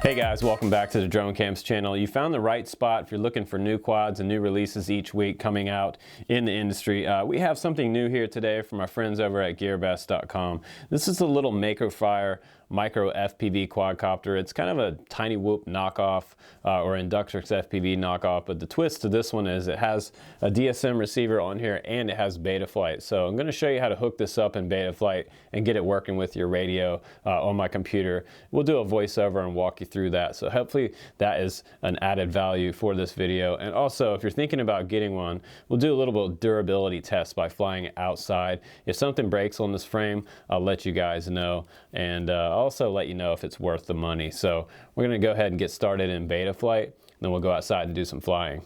Hey guys, welcome back to the Drone Camps channel. You found the right spot if you're looking for new quads and new releases each week coming out in the industry. We have something new here today from our friends over at GearBest.com. This is a little Makerfire micro FPV quadcopter. It's kind of a Tiny Whoop knockoff or Inductrix FPV knockoff, but the twist to this one is it has a DSM receiver on here and it has Betaflight. So I'm going to show you how to hook this up in Betaflight and get it working with your radio on my computer. We'll do a voiceover and walk you through that. So hopefully that is an added value for this video. And also, if you're thinking about getting one, we'll do a little bit of durability test by flying it outside. If something breaks on this frame, I'll let you guys know, and also let you know if it's worth the money. So we're going to go ahead and get started in Betaflight, and then we'll go outside and do some flying.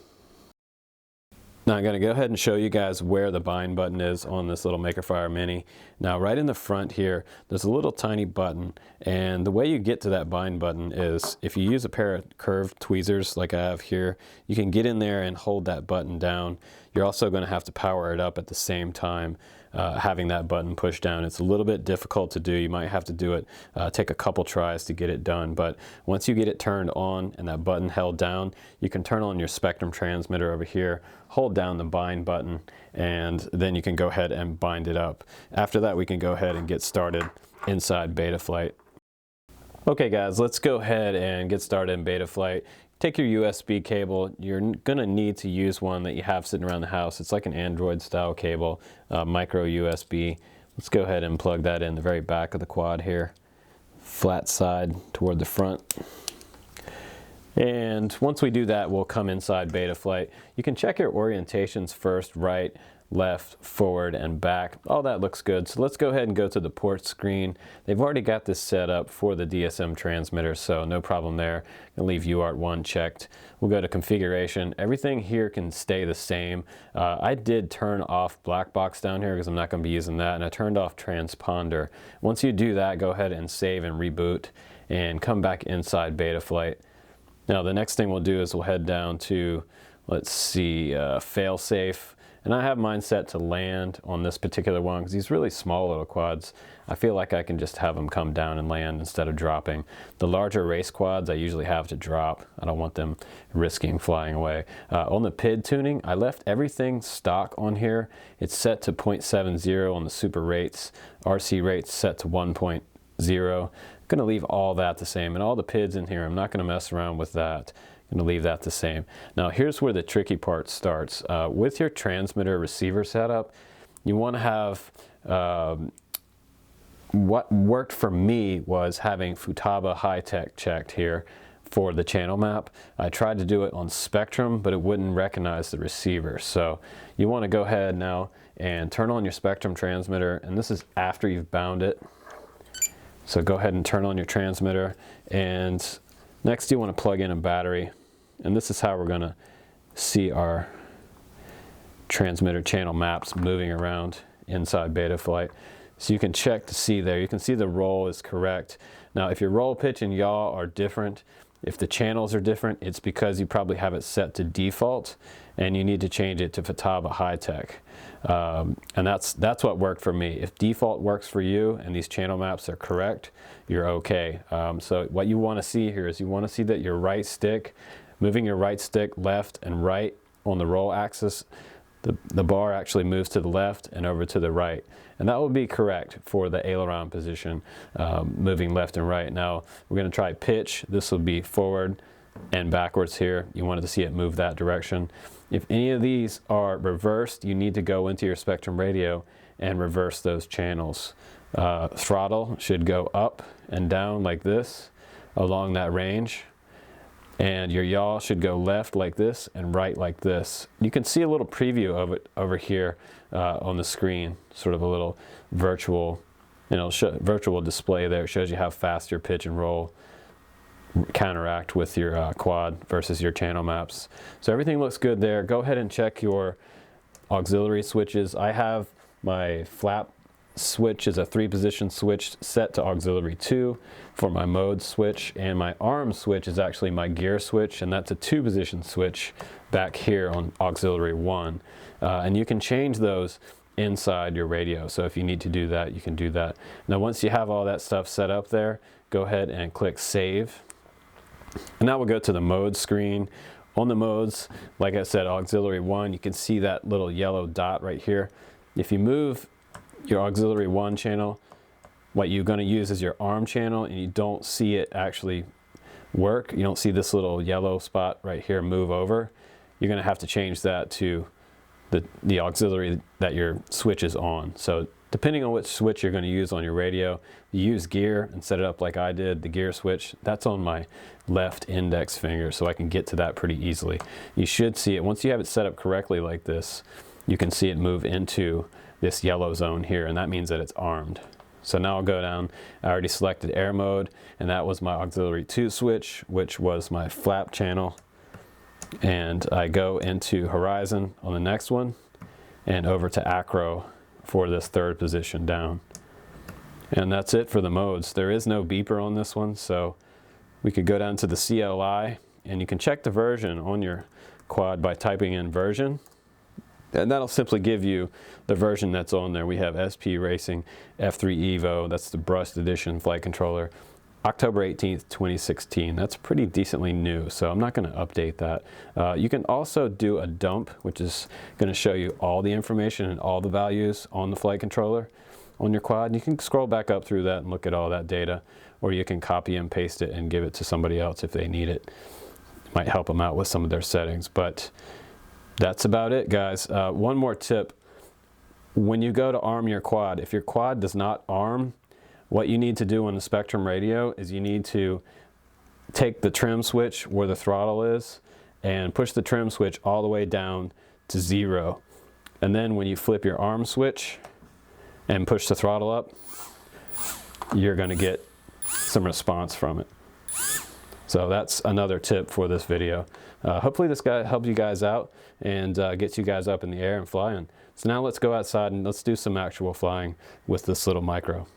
Now I'm going to go ahead and show you guys where the bind button is on this little Makerfire Mini. Now right in the front here, there's a little tiny button, and the way you get to that bind button is if you use a pair of curved tweezers like I have here, you can get in there and hold that button down. You're also going to have to power it up at the same time, having that button pushed down. It's a little bit difficult to do. You might have to do it, take a couple tries to get it done, but once you get it turned on and that button held down, you can turn on your Spektrum transmitter over here, hold down the bind button, and then you can go ahead and bind it up. After that, we can go ahead and get started inside Betaflight. Okay guys, let's go ahead and get started in Betaflight. Take your USB cable. You're going to need to use one that you have sitting around the house. It's like an Android style cable, micro USB. Let's go ahead and plug that in the very back of the quad here, flat side toward the front. And once we do that, we'll come inside Betaflight. You can check your orientations first, right, left, forward, and back. All that looks good. So let's go ahead and go to the port screen. They've already got this set up for the DSM transmitter, so no problem there. I'm going to leave UART1 checked. We'll go to configuration. Everything here can stay the same. I did turn off black box down here because I'm not going to be using that, and I turned off transponder. Once you do that, go ahead and save and reboot and come back inside Betaflight. Now the next thing we'll do is we'll head down to, let's see, failsafe. And I have mine set to land on this particular one because these really small little quads, I feel like I can just have them come down and land instead of dropping. The larger race quads I usually have to drop. I don't want them risking flying away. On the PID tuning, I left everything stock on here. It's set to 0.70 on the super rates. RC rates set to 1.0. I'm going to leave all that the same, and all the PIDs in here, I'm not going to mess around with that. I'm going to leave that the same. Now here's where the tricky part starts. With your transmitter receiver setup, you want to have, what worked for me was having Futaba Hi-Tech checked here for the channel map. I tried to do it on Spektrum, but it wouldn't recognize the receiver. So you want to go ahead now and turn on your Spektrum transmitter, and this is after you've bound it. So go ahead and turn on your transmitter, and next you want to plug in a battery, and this is how we're going to see our transmitter channel maps moving around inside Betaflight. So you can check to see there. You can see the roll is correct. Now if your roll, pitch, and yaw are different, if the channels are different, it's because you probably have it set to default and you need to change it to Futaba Hi-Tech. And that's what worked for me. If default works for you and these channel maps are correct, you're okay. So what you want to see here is you want to see that your right stick, moving your right stick left and right on the roll axis, the bar actually moves to the left and over to the right. And that will be correct for the aileron position, moving left and right. Now we're going to try pitch. This will be forward and backwards here. You wanted to see it move that direction. If any of these are reversed, you need to go into your Spektrum radio and reverse those channels. Throttle should go up and down like this along that range, and your yaw should go left like this and right like this. You can see a little preview of it over here on the screen, sort of a little virtual, virtual display there. It shows you how fast your pitch and roll counteract with your quad versus your channel maps. So everything looks good there. Go ahead and check your auxiliary switches. I have my flap switch is a 3-position switch set to auxiliary 2 for my mode switch, and my arm switch is actually my gear switch, and that's a 2-position switch back here on auxiliary 1. And you can change those inside your radio, so if you need to do that, you can do that. Now once you have all that stuff set up there, go ahead and click save. And now we'll go to the mode screen. On the modes, like I said, auxiliary 1, you can see that little yellow dot right here. If you move your auxiliary 1 channel, what you're going to use is your ARM channel, and you don't see it actually work. You don't see this little yellow spot right here move over. You're going to have to change that to the auxiliary that your switch is on. So depending on which switch you're going to use on your radio, you use gear and set it up like I did, the gear switch. That's on my left index finger, so I can get to that pretty easily. You should see it, once you have it set up correctly like this, you can see it move into this yellow zone here, and that means that it's armed. So now I'll go down, I already selected air mode, and that was my auxiliary 2 switch, which was my flap channel. And I go into horizon on the next one, and over to acro for this third position down. And that's it for the modes. There is no beeper on this one, so we could go down to the CLI, and you can check the version on your quad by typing in version, and that'll simply give you the version that's on there. We have SP Racing F3 Evo, that's the brushed edition flight controller, October 18th, 2016. That's pretty decently new, so I'm not going to update that. You can also do a dump, which is going to show you all the information and all the values on the flight controller on your quad. You can scroll back up through that and look at all that data, or you can copy and paste it and give it to somebody else if they need it. It might help them out with some of their settings, but that's about it, guys. One more tip. When you go to arm your quad, if your quad does not arm, what you need to do on the Spektrum radio is you need to take the trim switch where the throttle is and push the trim switch all the way down to 0. And then when you flip your arm switch and push the throttle up, you're going to get some response from it. So that's another tip for this video. Hopefully this guy helps you guys out and gets you guys up in the air and flying. So now let's go outside and let's do some actual flying with this little micro.